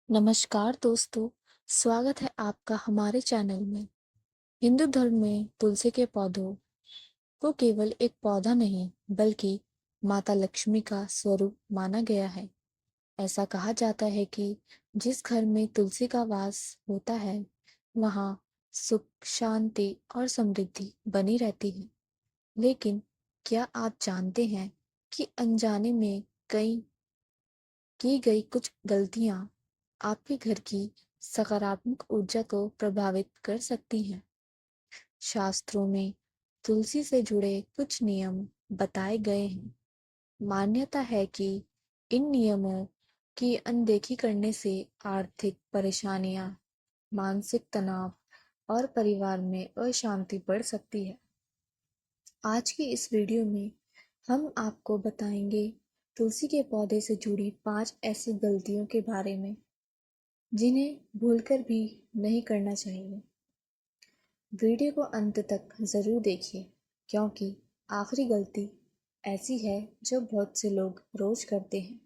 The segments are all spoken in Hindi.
नमस्कार दोस्तों, स्वागत है आपका हमारे चैनल में। हिंदू धर्म में तुलसी के पौधों को केवल एक पौधा नहीं, बल्कि माता लक्ष्मी का स्वरूप माना गया है। ऐसा कहा जाता है कि जिस घर में तुलसी का वास होता है, वहाँ सुख, शांति और समृद्धि बनी रहती है। लेकिन क्या आप जानते हैं कि अनजाने में कई की गई कुछ गलतियां आपके घर की सकारात्मक ऊर्जा को प्रभावित कर सकती हैं। शास्त्रों में तुलसी से जुड़े कुछ नियम बताए गए हैं। मान्यता है कि इन नियमों की अनदेखी करने से आर्थिक परेशानियां, मानसिक तनाव और परिवार में अशांति बढ़ सकती है। आज की इस वीडियो में हम आपको बताएंगे तुलसी के पौधे से जुड़ी 5 ऐसी गलतियों के बारे में जिन्हें भूलकर भी नहीं करना चाहिए। वीडियो को अंत तक ज़रूर देखिए, क्योंकि आखिरी गलती ऐसी है जो बहुत से लोग रोज करते हैं।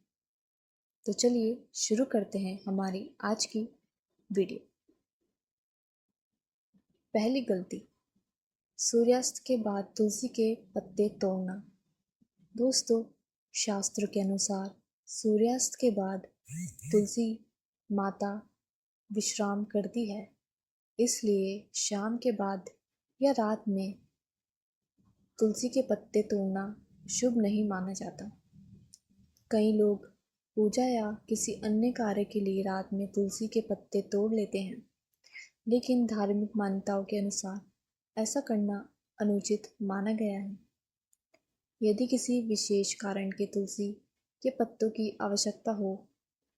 तो चलिए शुरू करते हैं हमारी आज की वीडियो। पहली गलती, सूर्यास्त के बाद तुलसी के पत्ते तोड़ना। दोस्तों, शास्त्र के अनुसार सूर्यास्त के बाद तुलसी माता विश्राम करती है, इसलिए शाम के बाद या रात में तुलसी के पत्ते तोड़ना शुभ नहीं माना जाता। कई लोग पूजा या किसी अन्य कार्य के लिए रात में तुलसी के पत्ते तोड़ लेते हैं, लेकिन धार्मिक मान्यताओं के अनुसार ऐसा करना अनुचित माना गया है। यदि किसी विशेष कारण के तुलसी के पत्तों की आवश्यकता हो,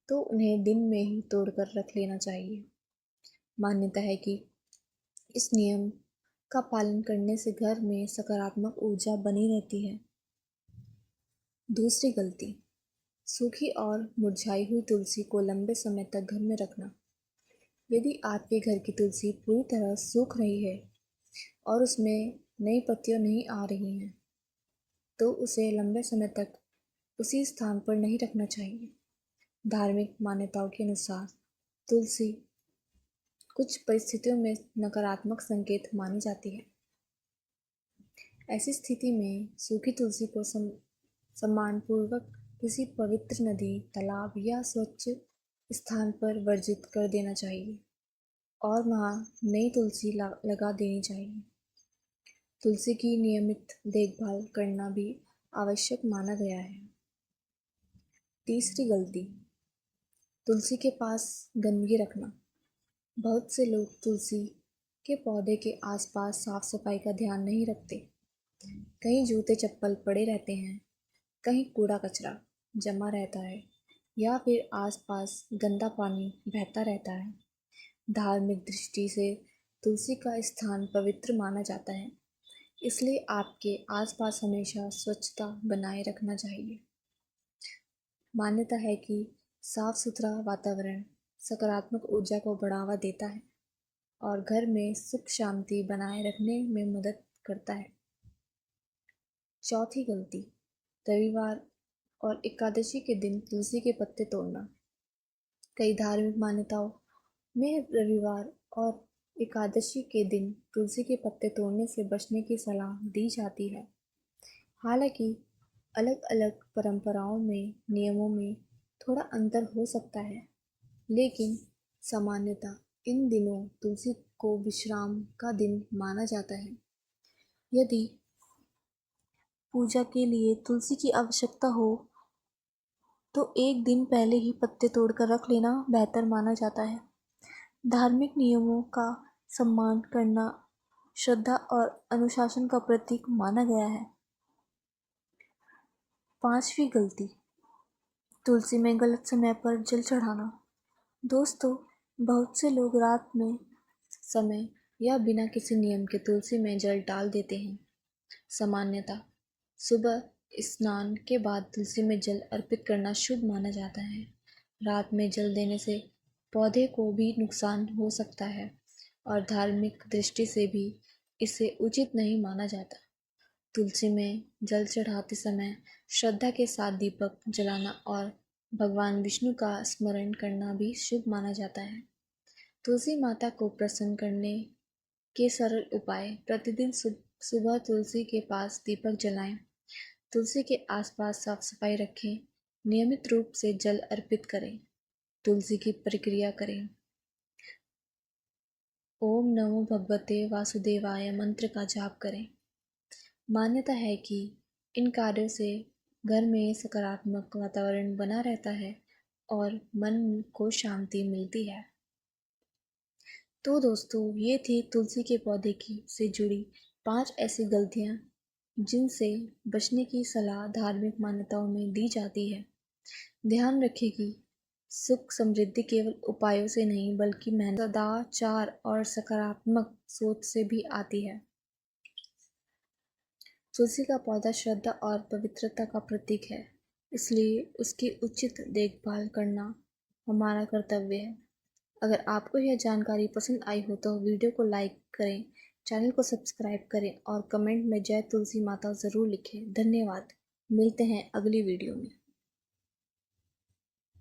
तो उन्हें दिन में ही तोड़कर रख लेना चाहिए। मान्यता है कि इस नियम का पालन करने से घर में सकारात्मक ऊर्जा बनी रहती है। दूसरी गलती, सूखी और मुरझाई हुई तुलसी को लंबे समय तक घर में रखना। यदि आपके घर की तुलसी पूरी तरह सूख रही है और उसमें नई पत्तियां नहीं आ रही हैं, तो उसे लंबे समय तक उसी स्थान पर नहीं रखना चाहिए। धार्मिक मान्यताओं के अनुसार तुलसी कुछ परिस्थितियों में नकारात्मक संकेत मानी जाती है। ऐसी स्थिति में सूखी तुलसी को सम्मानपूर्वक किसी पवित्र नदी, तालाब या स्वच्छ स्थान पर वर्जित कर देना चाहिए और वहाँ नई तुलसी लगा देनी चाहिए। तुलसी की नियमित देखभाल करना भी आवश्यक माना गया है। तीसरी गलती, तुलसी के पास गंदगी रखना। बहुत से लोग तुलसी के पौधे के आसपास साफ सफाई का ध्यान नहीं रखते। कहीं जूते चप्पल पड़े रहते हैं, कहीं कूड़ा कचरा जमा रहता है या फिर आसपास गंदा पानी बहता रहता है। धार्मिक दृष्टि से तुलसी का स्थान पवित्र माना जाता है, इसलिए आपके आसपास हमेशा स्वच्छता बनाए रखना चाहिए। मान्यता है कि साफ सुथरा वातावरण सकारात्मक ऊर्जा को बढ़ावा देता है और घर में सुख शांति बनाए रखने में मदद करता है। चौथी गलती, रविवार और एकादशी के दिन तुलसी के पत्ते तोड़ना। कई धार्मिक मान्यताओं में रविवार और एकादशी के दिन तुलसी के पत्ते तोड़ने से बचने की सलाह दी जाती है। हालांकि अलग अलग परंपराओं में नियमों में थोड़ा अंतर हो सकता है, लेकिन सामान्यतः इन दिनों तुलसी को विश्राम का दिन माना जाता है। यदि पूजा के लिए तुलसी की आवश्यकता हो, तो एक दिन पहले ही पत्ते तोड़कर रख लेना बेहतर माना जाता है। धार्मिक नियमों का सम्मान करना श्रद्धा और अनुशासन का प्रतीक माना गया है। पांचवी गलती, तुलसी में गलत समय पर जल चढ़ाना। दोस्तों, बहुत से लोग रात में समय या बिना किसी नियम के तुलसी में जल डाल देते हैं। सामान्यतः सुबह स्नान के बाद तुलसी में जल अर्पित करना शुभ माना जाता है। रात में जल देने से पौधे को भी नुकसान हो सकता है और धार्मिक दृष्टि से भी इसे उचित नहीं माना जाता। तुलसी में जल चढ़ाते समय श्रद्धा के साथ दीपक जलाना और भगवान विष्णु का स्मरण करना भी शुभ माना जाता है। तुलसी माता को प्रसन्न करने के सरल उपाय: प्रतिदिन सुबह तुलसी के पास दीपक जलाएं, तुलसी के आसपास साफ सफाई रखें, नियमित रूप से जल अर्पित करें, तुलसी की प्रक्रिया करें। ओम नमो भगवते वासुदेवाय मंत्र का जाप करें। मान्यता है कि इन कार्यों से घर में सकारात्मक वातावरण बना रहता है और मन को शांति मिलती है। तो दोस्तों, ये थी तुलसी के पौधे की से जुड़ी 5 ऐसी गलतियाँ जिनसे बचने की सलाह धार्मिक मान्यताओं में दी जाती है। ध्यान रखें कि सुख समृद्धि केवल उपायों से नहीं बल्कि मेहनत, सदाचार और सकारात्मक सोच से भी आती है। तुलसी का पौधा श्रद्धा और पवित्रता का प्रतीक है, इसलिए उसकी उचित देखभाल करना हमारा कर्तव्य है। अगर आपको यह जानकारी पसंद आई हो तो वीडियो को लाइक करें, चैनल को सब्सक्राइब करें और कमेंट में जय तुलसी माता ज़रूर लिखें। धन्यवाद। मिलते हैं अगली वीडियो में।